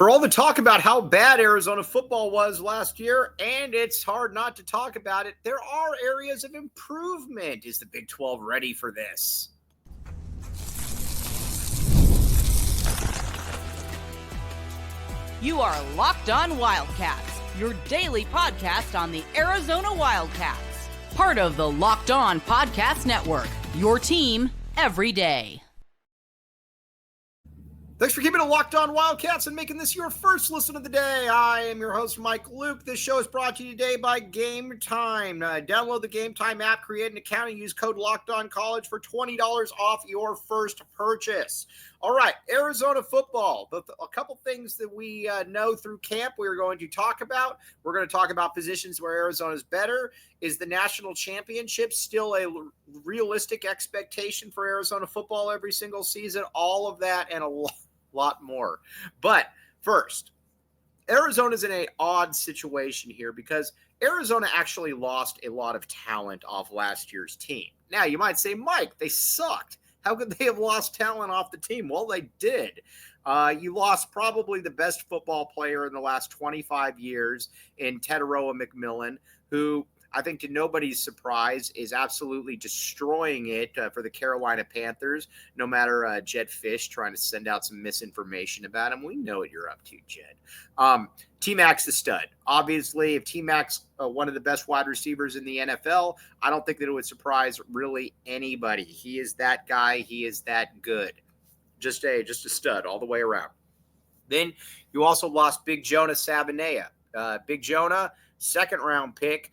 For all the talk about how bad Arizona football was last year, and it's hard not to talk about it, there are areas of improvement. Is the Big 12 ready for this? You are Locked On Wildcats, your daily podcast on the Arizona Wildcats. Part of the Locked On Podcast Network, your team every day. Thanks for keeping it Locked On Wildcats and making this your first listen of the day. I am your host, Mike Luke. This show is brought to you today by Gametime. Download the Gametime app, create an account, and use code LOCKEDONCollege for $20 off your first purchase. All right, Arizona football. A couple things that we know through camp we're going to talk about. We're going to talk about positions where Arizona's better. Is the national championship still a realistic expectation for Arizona football every single season? All of that and a lot more. But first, Arizona's in an odd situation here because Arizona actually lost a lot of talent off last year's team. Now, you might say, Mike, they sucked. How could they have lost talent off the team? Well, they did. You lost probably the best football player in the last 25 years in Tetairoa McMillan, who I think to nobody's surprise is absolutely destroying it for the Carolina Panthers, no matter Jed Fish trying to send out some misinformation about him. We know what you're up to, Jed. T-Mac's the stud. Obviously, if T-Mac's one of the best wide receivers in the NFL, I don't think that it would surprise really anybody. He is that guy. He is that good. Just a stud all the way around. Then you also lost Big Jonah Sabanea. Big Jonah, second-round pick.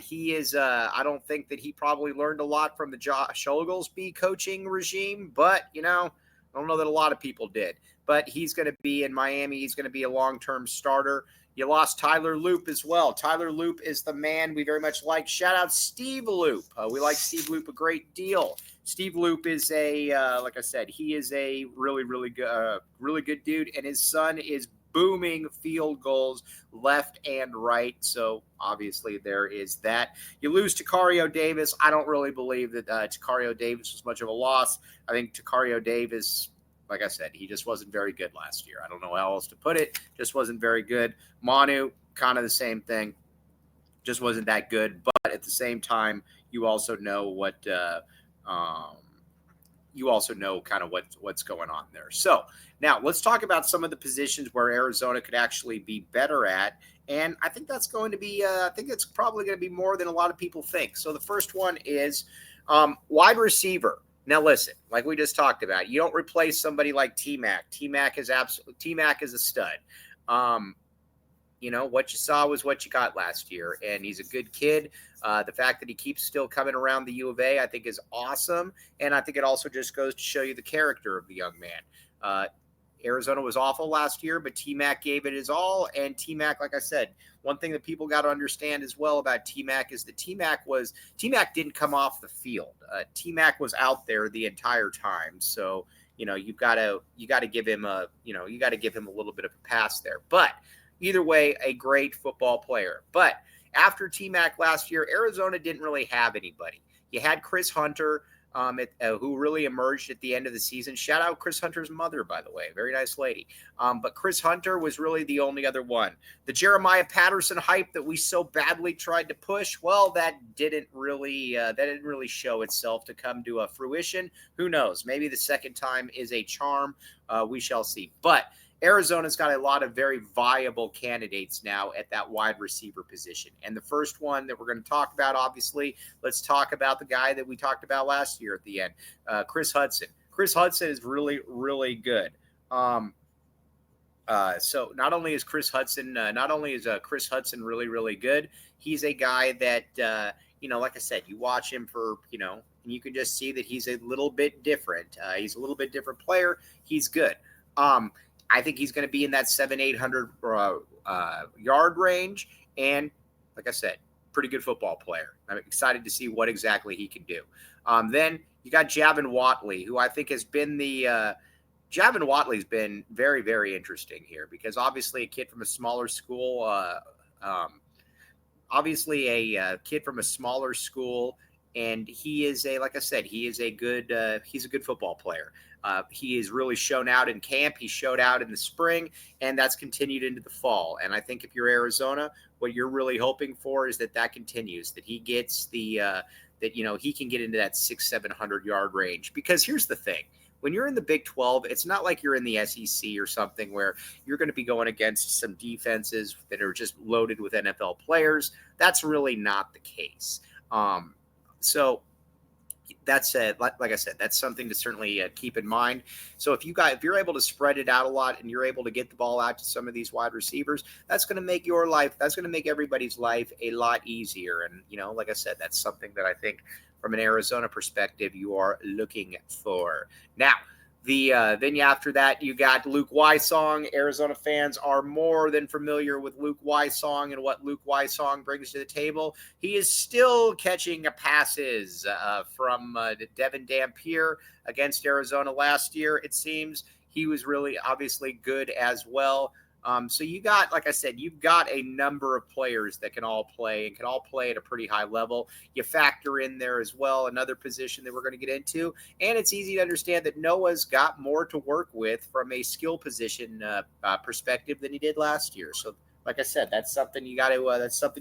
He is, I don't think that he probably learned a lot from the Josh Oglesby coaching regime, but, I don't know that a lot of people did. But he's going to be in Miami. He's going to be a long-term starter. You lost Tyler Loop as well. Tyler Loop is the man we very much like. Shout out Steve Loop. We like Steve Loop a great deal. Steve Loop is like I said, he is a really, really good dude, and his son is booming field goals left and right. So obviously there is that. You lose Tetairoa Davis. I don't really believe that Tetairoa Davis was much of a loss. I think Tetairoa Davis, like I said, he just wasn't very good last year. I don't know how else to put it. Just wasn't very good. Manu, kind of the same thing. Just wasn't that good. But at the same time, you also know what kind of what's going on there. So now let's talk about some of the positions where Arizona could actually be better at. And I think that's going to be, I think it's probably going to be more than a lot of people think. So the first one is wide receiver. Now listen, like we just talked about, you don't replace somebody like T-Mac. T-Mac is a stud. What you saw was what you got last year, and he's a good kid. The fact that he keeps still coming around the U of A, I think, is awesome, and I think it also just goes to show you the character of the young man. Arizona was awful last year, but T-Mac gave it his all, and T-Mac, like I said, one thing that people got to understand as well about T-Mac is that T-Mac didn't come off the field. T-Mac was out there the entire time, so you got to give him a little bit of a pass there, but either way, a great football player. But after T-Mac last year, Arizona didn't really have anybody. You had Chris Hunter, who really emerged at the end of the season. Shout out Chris Hunter's mother, by the way. Very nice lady. But Chris Hunter was really the only other one. The Jeremiah Patterson hype that we so badly tried to push, well, that didn't really show itself to come to a fruition. Who knows? Maybe the second time is a charm. We shall see. But Arizona's got a lot of very viable candidates now at that wide receiver position. And the first one that we're going to talk about, obviously, let's talk about the guy that we talked about last year at the end, Chris Hudson. Chris Hudson is really, really good. So not only is Chris Hudson really, really good, he's a guy that, like I said, you watch him for, and you can just see that he's a little bit different. He's a little bit different player. He's good. I think he's going to be in that 700-800 yard range. And like I said, pretty good football player. I'm excited to see what exactly he can do. Then you got Javon Watley, who I think has been Javon Watley's been very, very interesting here because obviously a kid from a smaller school, and he is a good football player. He has really shown out in camp. He showed out in the spring, and that's continued into the fall. And I think if you're Arizona, what you're really hoping for is that continues, that he gets that he can get into that 600-700 yard range. Because here's the thing. When you're in the Big 12, it's not like you're in the SEC or something where you're going to be going against some defenses that are just loaded with NFL players. That's really not the case. So that said, like I said, that's something to certainly keep in mind. So if you're able to spread it out a lot and you're able to get the ball out to some of these wide receivers, that's going to make that's going to make everybody's life a lot easier. And, like I said, that's something that I think from an Arizona perspective, you are looking for. Now, then after that, you got Luke Wysong. Arizona fans are more than familiar with Luke Wysong and what Luke Wysong brings to the table. He is still catching passes from Devin Dampier against Arizona last year. It seems he was really obviously good as well. So you got, like I said, you've got a number of players that can all play and can all play at a pretty high level. You factor in there as well another position that we're going to get into, and it's easy to understand that Noah's got more to work with from a skill position perspective than he did last year. So, like I said, that's something you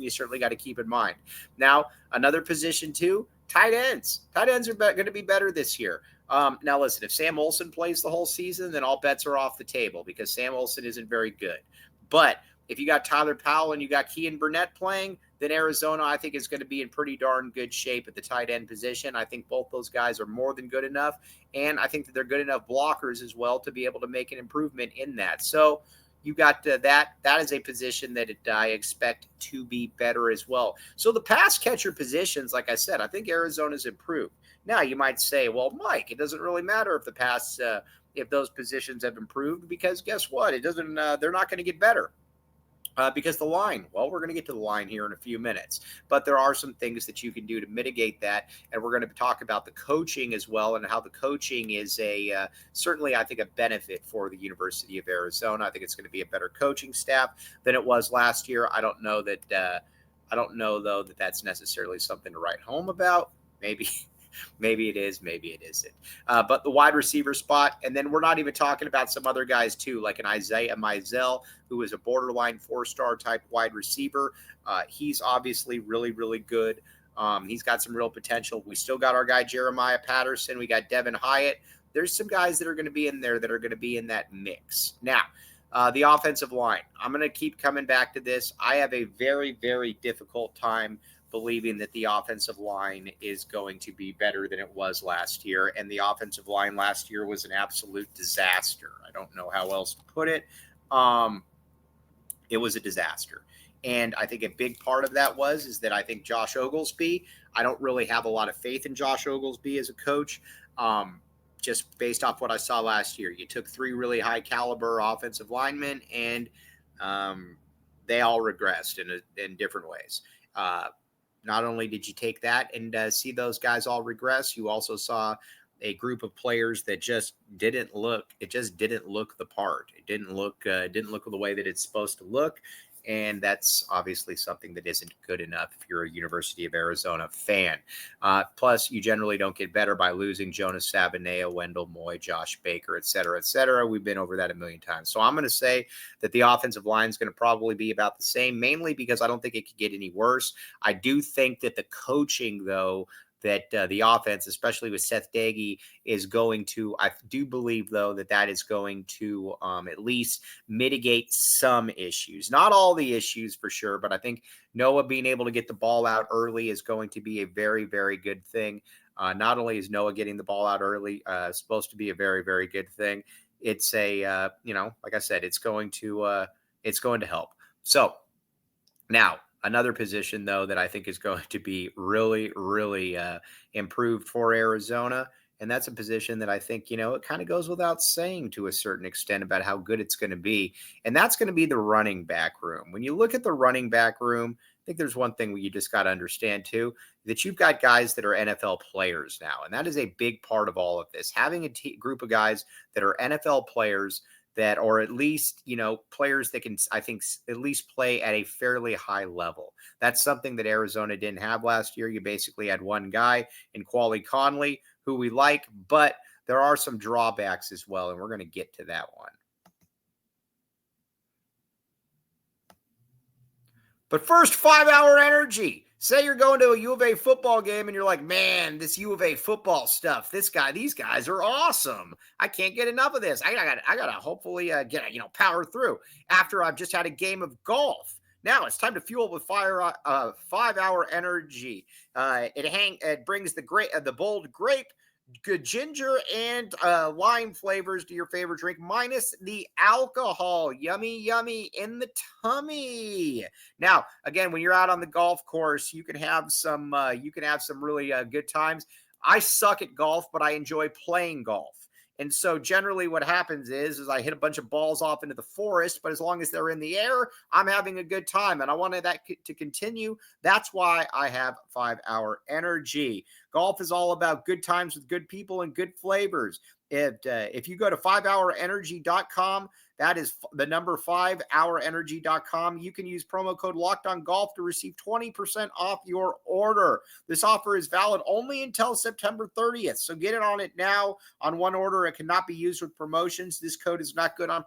certainly got to keep in mind. Now, another position too, tight ends. Tight ends are going to be better this year. Now, listen, if Sam Olsen plays the whole season, then all bets are off the table because Sam Olsen isn't very good. But if you got Tyler Powell and you got Kean Burnett playing, then Arizona, I think, is going to be in pretty darn good shape at the tight end position. I think both those guys are more than good enough, and I think that they're good enough blockers as well to be able to make an improvement in that. So you got that is a position that I expect to be better as well. So the pass catcher positions, like I said, I think Arizona's improved. Now you might say, well, Mike, it doesn't really matter if if those positions have improved because guess what? It doesn't. They're not going to get better. Because the line, well, we're going to get to the line here in a few minutes, but there are some things that you can do to mitigate that. And we're going to talk about the coaching as well and how the coaching is certainly, I think, a benefit for the University of Arizona. I think it's going to be a better coaching staff than it was last year. I don't know, though, that that's necessarily something to write home about. Maybe it is, maybe it isn't. But the wide receiver spot, and then we're not even talking about some other guys too, like an Isaiah Mizell, who is a borderline 4-star type wide receiver. He's obviously really, really good. He's got some real potential. We still got our guy Jeremiah Patterson. We got Devin Hyatt. There's some guys that are going to be in there that are going to be in that mix. Now, the offensive line. I'm going to keep coming back to this. I have a very, very difficult time believing that the offensive line is going to be better than it was last year. And the offensive line last year was an absolute disaster. I don't know how else to put it. It was a disaster. And I think a big part of that is that I think Josh Oglesby, I don't really have a lot of faith in Josh Oglesby as a coach. Just based off what I saw last year, you took 3 really high caliber offensive linemen and they all regressed in different ways. Not only did you take that and see those guys all regress, you also saw a group of players that just didn't look the part. It didn't look the way that it's supposed to look. And that's obviously something that isn't good enough if you're a University of Arizona fan. Plus, you generally don't get better by losing Jonas Sabanea, Wendell Moy, Josh Baker, et cetera, et cetera. We've been over that a million times. So I'm going to say that the offensive line is going to probably be about the same, mainly because I don't think it could get any worse. I do think that the coaching, though, that the offense, especially with Seth Daggy, is going to, I do believe, though, that is going to at least mitigate some issues. Not all the issues for sure, but I think Noah being able to get the ball out early is going to be a very, very good thing. Not only is Noah getting the ball out early supposed to be a very, very good thing, it's like I said, it's going to help. So now, another position, though, that I think is going to be really, really improved for Arizona, and that's a position that I think, it kind of goes without saying to a certain extent about how good it's going to be, and that's going to be the running back room. When you look at the running back room, I think there's one thing you just got to understand, too, that you've got guys that are NFL players now, and that is a big part of all of this. Having a group of guys that are NFL players that, or at least, players that can, I think, at least play at a fairly high level. That's something that Arizona didn't have last year. You basically had one guy in Quali Conley who we like, but there are some drawbacks as well, and we're going to get to that one. But first, 5-hour energy. Say you're going to a U of A football game and you're like, man, this U of A football stuff, these guys are awesome. I can't get enough of this. I gotta hopefully power through after I've just had a game of golf. Now it's time to fuel with 5-hour energy. It brings the bold grape, good ginger, and lime flavors to your favorite drink, minus the alcohol. Yummy, yummy in the tummy. Now, again, when you're out on the golf course, you can have some really good times. I suck at golf, but I enjoy playing golf. And so generally what happens is I hit a bunch of balls off into the forest, but as long as they're in the air, I'm having a good time. And I wanted that to continue. That's why I have 5-hour energy. Golf is all about good times with good people and good flavors. If you go to 5hourenergy.com, that is the number 5hourenergy.com. You can use promo code LOCKEDONGolf to receive 20% off your order. This offer is valid only until September 30th. So get it on it now on one order. It cannot be used with promotions. This code is not good on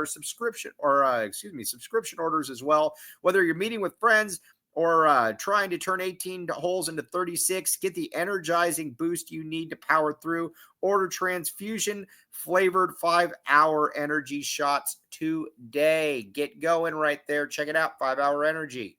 subscription orders as well. Whether you're meeting with friends or trying to turn 18 holes into 36, get the energizing boost you need to power through. Order transfusion flavored 5-hour energy shots today. Get going right there. Check it out, 5-hour energy.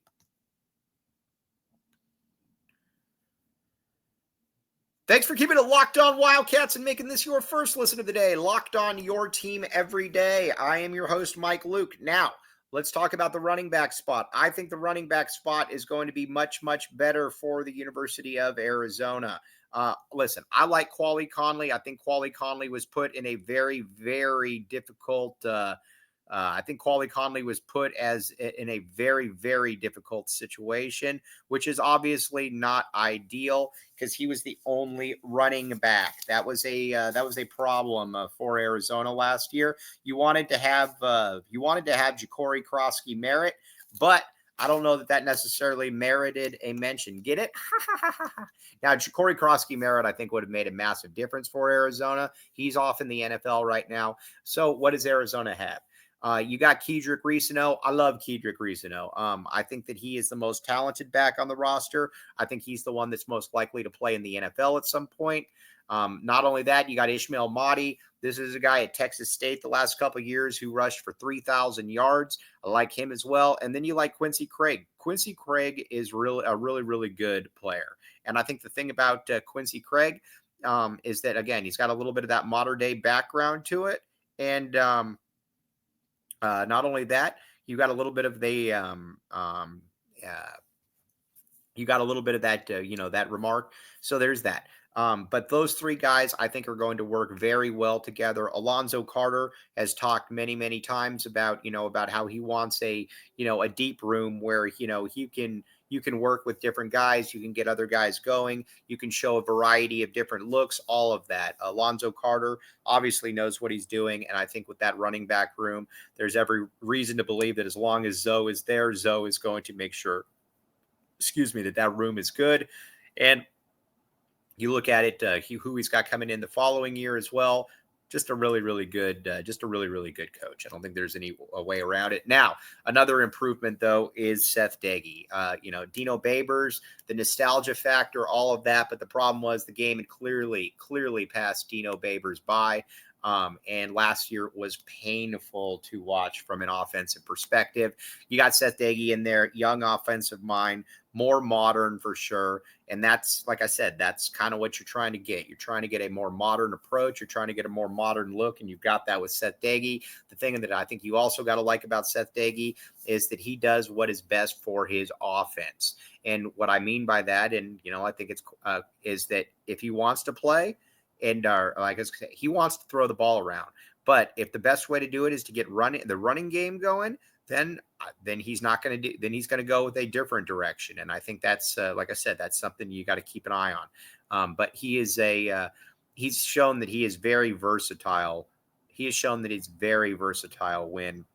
Thanks for keeping it locked on Wildcats and making this your first listen of the day. Locked on your team every day. I am your host, Mike Luke. Now, let's talk about the running back spot. I think the running back spot is going to be much, much better for the University of Arizona. Listen, I like Quali Conley. I think Quali Conley was put in a very, very difficult I think Quali Conley was put in a very, very difficult situation, which is obviously not ideal because he was the only running back. That was a problem for Arizona last year. You wanted to have Ja'Cory Krosky-Merritt, but I don't know that necessarily merited a mention. Get it? Now, Ja'Cory Krosky-Merritt, I think, would have made a massive difference for Arizona. He's off in the NFL right now. So what does Arizona have? You got Kedrick Reesano. I love Kedrick Reesano. I think that he is the most talented back on the roster. I think he's the one that's most likely to play in the NFL at some point. Not only that, you got Ishmael Mahdi. This is a guy at Texas State the last couple of years who rushed for 3,000 yards. I like him as well. And then you like Quincy Craig. Quincy Craig is a really, really good player. And I think the thing about Quincy Craig is that, again, he's got a little bit of that modern day background to it. And not only that, you got a little bit of that remark. So there's that. But those three guys, I think, are going to work very well together. Alonzo Carter has talked many, many times about how he wants a deep room where, you can work with different guys. You can get other guys going. You can show a variety of different looks, all of that. Alonzo Carter obviously knows what he's doing. And I think with that running back room, there's every reason to believe that as long as Zoe is there, Zoe is going to make sure, that room is good. And you look at it, who he's got coming in the following year as well. Just a really, really good coach. I don't think there's any way around it. Now, another improvement, though, is Seth Doege. Dino Babers, the nostalgia factor, all of that. But the problem was the game had clearly passed Dino Babers by. And last year was painful to watch from an offensive perspective. You got Seth Doege in there, young offensive mind, more modern for sure. And that's, like I said, that's kind of what you're trying to get. You're trying to get a more modern approach. You're trying to get a more modern look, and you've got that with Seth Doege. The thing that I think you also got to like about Seth Doege is that he does what is best for his offense. And what I mean by that, and, I think it's is that if he wants to play, and he wants to throw the ball around. But if the best way to do it is to get the running game going, then he's not going to do. Then he's going to go with a different direction. And I think that's like I said, that's something you got to keep an eye on. But he's shown that he is very versatile. He has shown that he's very versatile when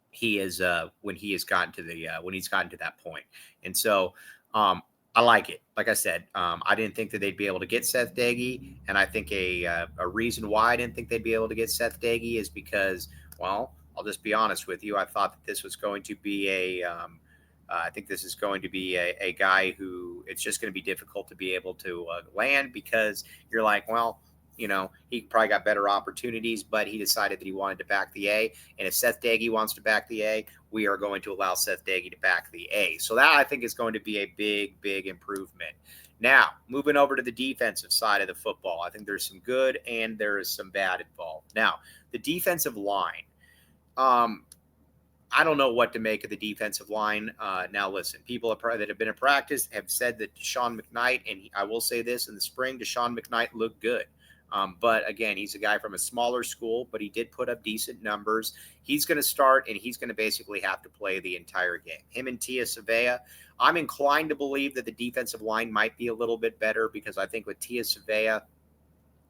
he has gotten to that point. And so I like it. Like I said, I didn't think that they'd be able to get Seth Doege, and I think a reason why I didn't think they'd be able to get Seth Doege is because, well, I'll just be honest with you. I thought that this was going to be I think this is going to be a guy who it's just going to be difficult to be able to land, because you're like, well, he probably got better opportunities, but he decided that he wanted to back the A. And if Seth Doege wants to back the A, we are going to allow Seth Doege to back the A. So that, I think, is going to be a big, big improvement. Now, moving over to the defensive side of the football, I think there's some good and there is some bad involved. Now, the defensive line. I don't know what to make of the defensive line. Now, listen, people that have been in practice have said that Deshaun McKnight, and I will say this, in the spring, Deshaun McKnight looked good. But again, he's a guy from a smaller school, but he did put up decent numbers. He's going to start, and he's going to basically have to play the entire game. Him and Tia Savea, I'm inclined to believe that the defensive line might be a little bit better, because I think with Tia Savea,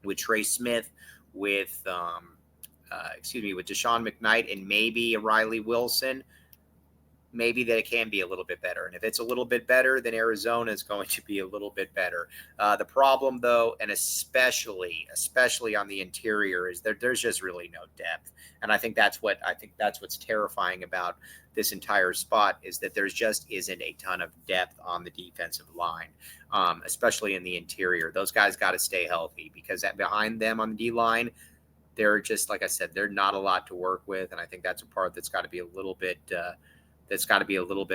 with Trey Smith, with Deshaun McKnight, and maybe a Riley Wilson, maybe that it can be a little bit better. And if it's a little bit better, then Arizona is going to be a little bit better. The problem, though, and especially on the interior, is there's just really no depth. And I think that's what's terrifying about this entire spot, is that there's just isn't a ton of depth on the defensive line, especially in the interior. Those guys got to stay healthy, because behind them on the D line, they're just, like I said, they're not a lot to work with. And I think that's a part that's got to be a little bit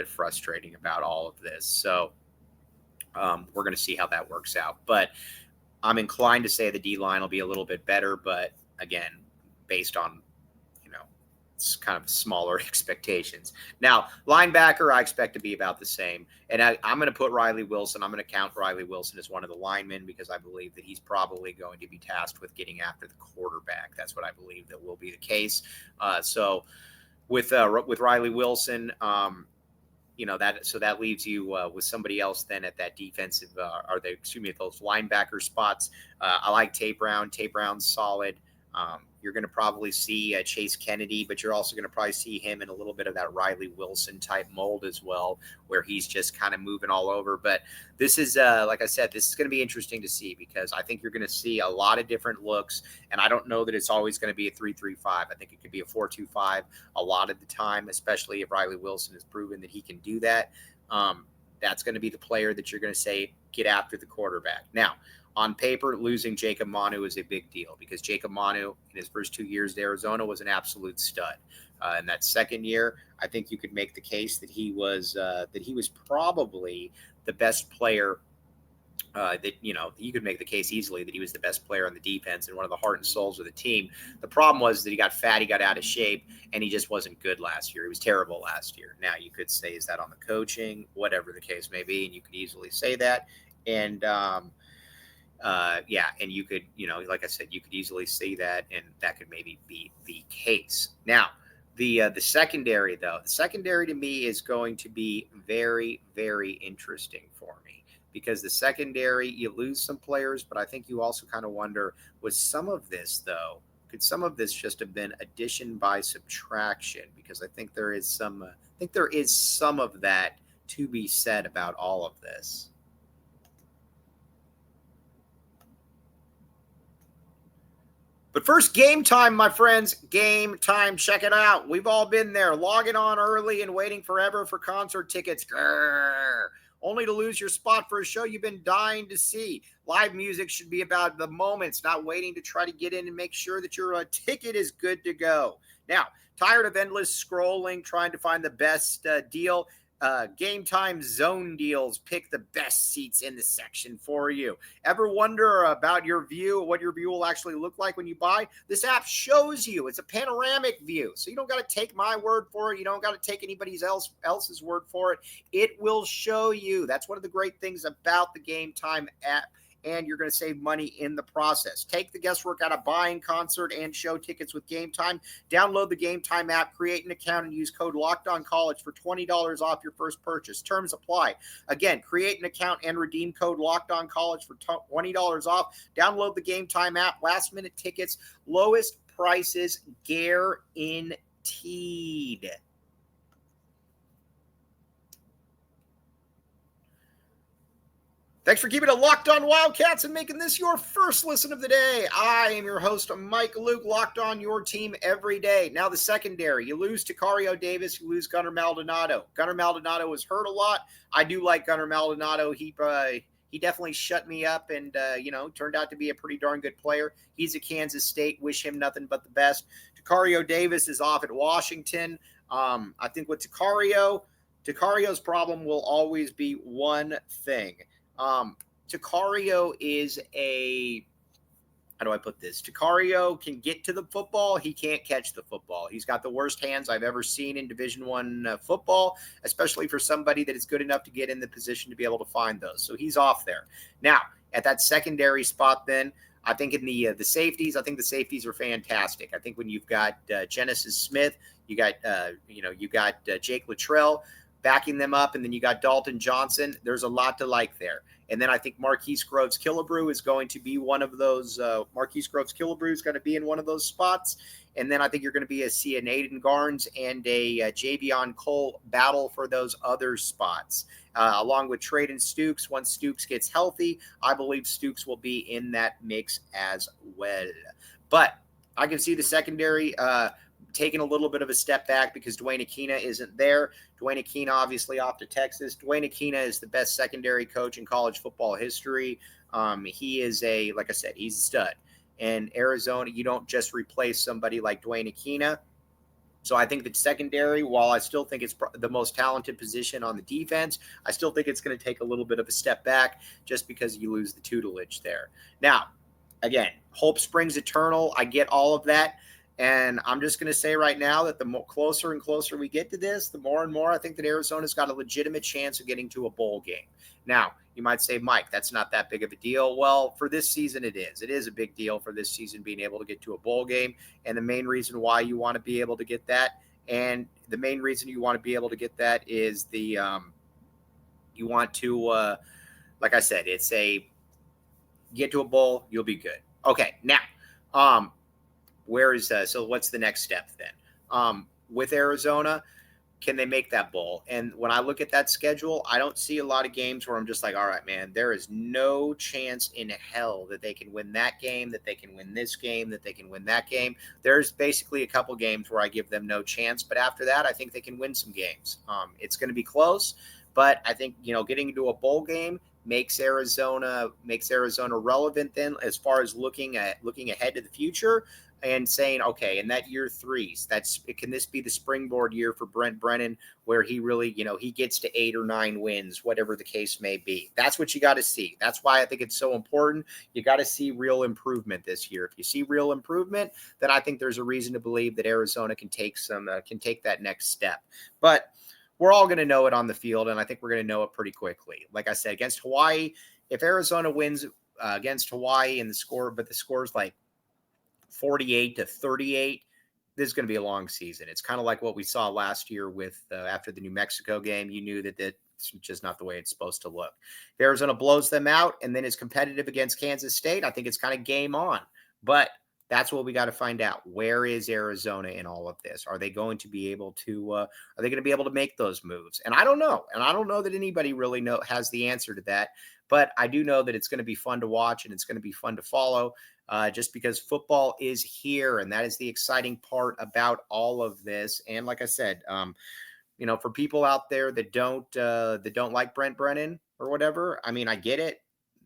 frustrating about all of this. So we're going to see how that works out. But I'm inclined to say the D-line will be a little bit better. But again, based on, it's kind of smaller expectations. Now, linebacker, I expect to be about the same. And I'm going to put Riley Wilson. I'm going to count Riley Wilson as one of the linemen, because I believe that he's probably going to be tasked with getting after the quarterback. That's what I believe that will be the case. So with Riley Wilson, that leaves you with somebody else then at that defensive, those linebacker spots. I like Tate Brown. Tate Brown's solid. You're going to probably see Chase Kennedy, but you're also going to probably see him in a little bit of that Riley Wilson type mold as well, where he's just kind of moving all over. But this is, like I said, this is going to be interesting to see, because I think you're going to see a lot of different looks. And I don't know that it's always going to be a 3-3-5. I think it could be a 4-2-5 a lot of the time, especially if Riley Wilson has proven that he can do that. That's going to be the player that you're going to say, get after the quarterback. Now, on paper, losing Jacob Manu is a big deal, because Jacob Manu, in his first 2 years at Arizona, was an absolute stud. In that second year, I think you could make the case that he was probably the best player. You could make the case easily that he was the best player on the defense and one of the heart and souls of the team. The problem was that he got fat, he got out of shape, and he just wasn't good last year. He was terrible last year. Now, you could say, is that on the coaching? Whatever the case may be, and you could easily say that. And and you could, like I said, you could easily see that, and that could maybe be the case. Now, the secondary, though, to me is going to be very, very interesting for me, because the secondary, you lose some players, but I think you also kind of wonder, could some of this just have been addition by subtraction? Because I think there is some of that to be said about all of this. But first, game time, my friends. Game time. Check it out. We've all been there, logging on early and waiting forever for concert tickets. Grrr. Only to lose your spot for a show you've been dying to see. Live music should be about the moments, not waiting to try to get in and make sure that your ticket is good to go. Now, tired of endless scrolling, trying to find the best deal? Game Time Zone Deals pick the best seats in the section for you. Ever wonder about your view, what your view will actually look like when you buy? This app shows you. It's a panoramic view, so you don't got to take my word for it. You don't got to take anybody else's word for it. It will show you. That's one of the great things about the Game Time app, and you're going to save money in the process. Take the guesswork out of buying concert and show tickets with Game Time. Download the Game Time app, create an account, and use code LOCKEDONCollege for $20 off your first purchase. Terms apply. Again, create an account and redeem code LOCKEDONCollege for $20 off. Download the Game Time app. Last-minute tickets, lowest prices guaranteed. Thanks for keeping it locked on Wildcats and making this your first listen of the day. I am your host, Mike Luke, locked on your team every day. Now the secondary, you lose Tetairoa Davis, you lose Gunnar Maldonado. Gunnar Maldonado was hurt a lot. I do like Gunnar Maldonado. He definitely shut me up and, turned out to be a pretty darn good player. He's at Kansas State. Wish him nothing but the best. Tetairoa Davis is off at Washington. I think with Tecario's problem will always be one thing. Tecario is how do I put this? Tecario can get to the football. He can't catch the football. He's got the worst hands I've ever seen in Division I football, especially for somebody that is good enough to get in the position to be able to find those. So he's off there. Now, at that secondary spot then, I think in the safeties, I think the safeties are fantastic. I think when you've got Genesis Smith, you got Jake Luttrell backing them up, and then you got Dalton Johnson. There's a lot to like there. And then I think Marquise Groves-Killebrew is going to be one of those. Marquise Groves-Killebrew is going to be in one of those spots. And then I think you're going to see an Aiden Garnes and a Javion Cole battle for those other spots, along with Traden Stukes. Once Stukes gets healthy, I believe Stukes will be in that mix as well. But I can see the secondary taking a little bit of a step back because Dwayne Aquina isn't there. Dwayne Aquina obviously off to Texas. Dwayne Aquina is the best secondary coach in college football history. He is like I said, he's a stud. And Arizona, you don't just replace somebody like Dwayne Aquina. So I think that secondary, while I still think it's the most talented position on the defense, I still think it's going to take a little bit of a step back just because you lose the tutelage there. Now, again, hope springs eternal. I get all of that. And I'm just going to say right now that the closer and closer we get to this, the more and more I think that Arizona's got a legitimate chance of getting to a bowl game. Now, you might say, Mike, that's not that big of a deal. Well, for this season, it is. It is a big deal for this season being able to get to a bowl game. And the main reason why you want to be able to get that, and the main reason you want to be able to get that is you want to, like I said, it's get to a bowl, you'll be good. Okay, now, so what's the next step then? With Arizona, can they make that bowl? And when I look at that schedule, I don't see a lot of games where I'm just like, all right, man, there is no chance in hell that they can win that game, that they can win this game, that they can win that game. There's basically a couple games where I give them no chance. But after that, I think they can win some games. It's going to be close, but I think, getting into a bowl game makes Arizona relevant then as far as looking ahead to the future. And saying, okay, in that year 3, can this be the springboard year for Brent Brennan where he really, he gets to 8 or 9 wins, whatever the case may be. That's what you got to see. That's why I think it's so important. You got to see real improvement this year. If you see real improvement, then I think there's a reason to believe that Arizona can take that next step. But we're all going to know it on the field, and I think we're going to know it pretty quickly. Like I said, against Hawaii, if Arizona wins against Hawaii and the score's like 48-38, this is going to be a long season. It's kind of like what we saw last year with after the New Mexico game. You knew that it's just not the way it's supposed to look. If Arizona blows them out and then is competitive against Kansas State, I think it's kind of game on. But that's what we got to find out. Where is Arizona in all of this? Are they going to be able to make those moves? And I don't know. And I don't know that anybody really has the answer to that. But I do know that it's going to be fun to watch and it's going to be fun to follow. Just because football is here, and that is the exciting part about all of this. And like I said, for people out there that don't like Brent Brennan or whatever, I mean, I get it.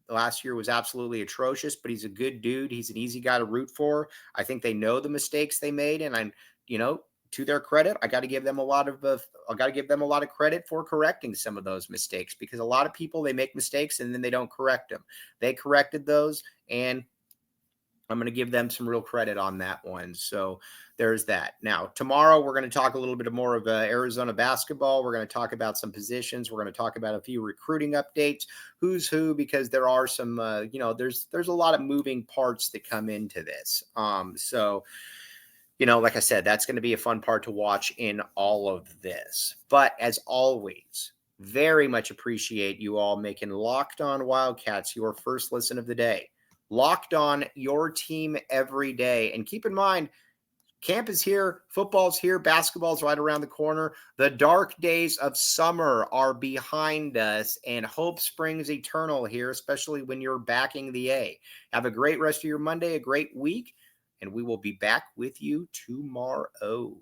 Last year was absolutely atrocious, but he's a good dude. He's an easy guy to root for. I think they know the mistakes they made, and to their credit, I got to give them a lot of credit for correcting some of those mistakes, because a lot of people, they make mistakes and then they don't correct them. They corrected those, and I'm going to give them some real credit on that one. So there's that. Now, tomorrow, we're going to talk a little bit more of Arizona basketball. We're going to talk about some positions. We're going to talk about a few recruiting updates, who's who, because there are some, there's a lot of moving parts that come into this. Like I said, that's going to be a fun part to watch in all of this. But as always, very much appreciate you all making Locked On Wildcats your first listen of the day. Locked On, your team every day. And keep in mind, Camp is here. Football's here. Basketball's right around the corner. The dark days of summer are behind us, and hope springs eternal here, especially when you're backing the A. Have a great rest of your Monday, a great week, and we will be back with you tomorrow.